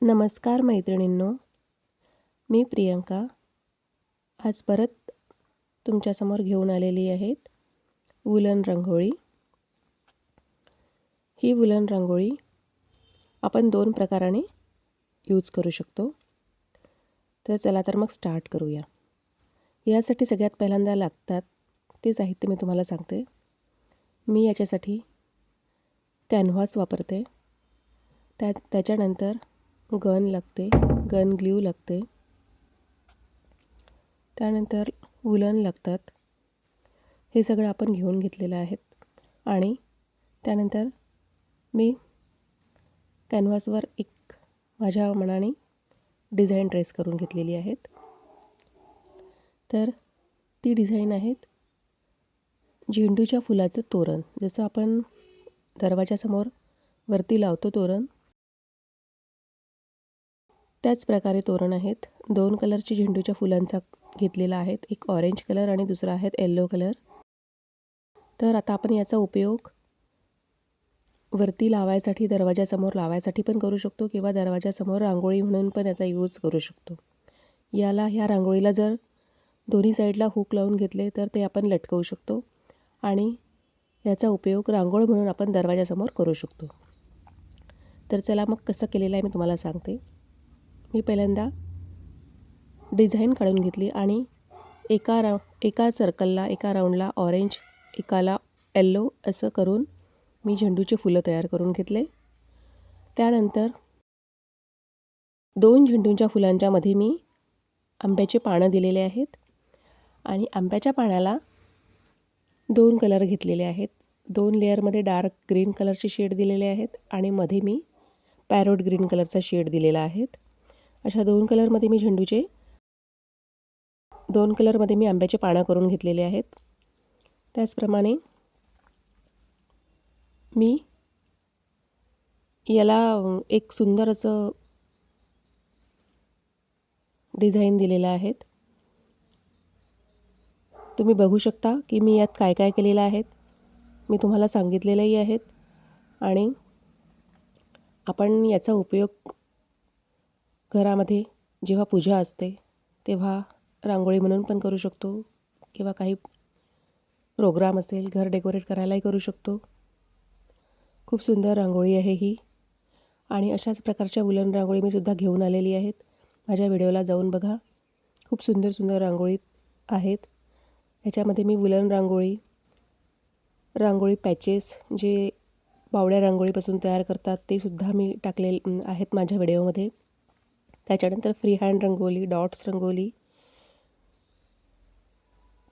नमस्कार मैत्रिणींनो, मी प्रियंका आज परत तुमच्यासमोर घेऊन आलेली आहेत वूलन रांगोळी. ही वूलन रांगोळी आपण 2 प्रकाराने यूज करू शकतो. तर चला तर मग स्टार्ट करूया. यासाठी सगळ्यात पहिल्यांदा लागतात ते साहित्य मी तुम्हाला सांगते. मी याच्यासाठी कॅनव्हास वापरते. त्याच्यानंतर गन लागते, गन ग्ल्यू लागते, त्यानंतर वूलन लागतात. हे सगळं आपण घेऊन घेतलेलं आहे आणि त्यानंतर मी कॅनव्हासवर एक माझ्या मनाने डिझाईन ट्रेस करून घेतलेली आहेत. तर ती डिझाईन आहेत झेंडूच्या फुलाचं तोरण. जसं आपण दरवाजासमोर वरती लावतो तोरण, त्याच प्रकारे तोरण आहेत. 2 कलरची झेंडूच्या फुलांचा घेतलेला आहेत. एक ऑरेंज कलर आणि दुसरा आहे येलो कलर. तर आता आपण याचा उपयोग वरती लावायसाठी, दरवाजासमोर लावायसाठी पण करू शकतो किंवा दरवाजासमोर रांगोळी म्हणून पण याचा यूज करू शकतो. ह्या रांगोळीला जर दोन्ही साईडला हुक लावून घेतले तर ते आपण लटकवू शकतो आणि याचा उपयोग रांगोळी म्हणून आपण दरवाजासमोर करू शकतो. तर चला मग कसं केलेलं आहे मी तुम्हाला सांगते. मी पहिल्यांदा डिझाईन काढून घेतली आणि एका सर्कलला, एका राऊंडला ऑरेंज, एकाला येल्लो असं करून मी झेंडूचे फुलं तयार करून घेतले. त्यानंतर 2 झेंडूच्या फुलांच्या मध्ये मी आंब्याचे पानं दिलेले आहेत आणि आंब्याच्या पाण्याला 2 कलर घेतलेले आहेत. 2 लेअरमध्ये डार्क ग्रीन कलरचे शेड दिलेले आहेत आणि मध्ये मी पॅरोट ग्रीन कलरचा शेड दिलेला आहे. अशा 2 कलरमध्ये मी 2 कलरमध्ये मी आंब्याचे पानं करून घेतलेले आहेत. त्याचप्रमाणे मी याला एक सुंदर असं डिझाईन दिलेलं आहे. तुम्ही बघू शकता की मी यात काय काय केलेलं आहे. मी तुम्हाला सांगितलेलंही आहे आणि आपण याचा उपयोग घरामध्ये जेव्हा पूजा असते तेव्हा रांगोळी म्हणून पण करू शकतो किंवा काही प्रोग्राम असेल, घर डेकोरेट करायलाही करू शकतो. खूप सुंदर रांगोळी आहे ही आणि अशाच प्रकारच्या वूलन रांगोळी मी सुद्धा घेऊन आलेली आहेत. माझ्या व्हिडिओला जाऊन बघा. खूप सुंदर सुंदर रांगोळी आहेत. ह्याच्यामध्ये मी वूलन रांगोळी पॅचेस जे पावड्या रांगोळीपासून तयार करतात ते सुद्धा मी टाकलेले आहेत माझ्या व्हिडिओमध्ये. त्याच्यानंतर free hand rangoli, dots rangoli,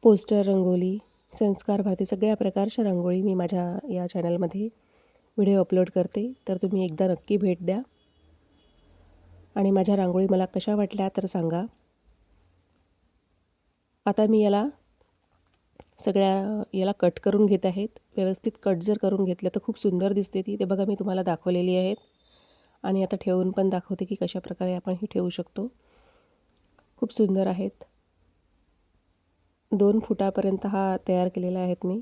poster rangoli, संस्कार भारती, सगळ्या प्रकारच्या रांगोळी मी माझ्या या चॅनलमध्ये व्हिडिओ अपलोड करते. तर तुम्ही एकदा नक्की भेट द्या आणि माझ्या रांगोळी मला कशा वाटल्या तर सांगा. आता मी याला कट करून घेत आहेत. व्यवस्थित कट जर करून घेतलं तर खूप सुंदर दिसते ती. ते बघा मी तुम्हाला दाखवलेली आहेत आणि आता ठेवून पण दाखवते की कशा प्रकारे आपण ही ठेवू शकतो. खूप सुंदर आहेत. 2 फुटापर्यंत हा तयार केलेला आहेत मी.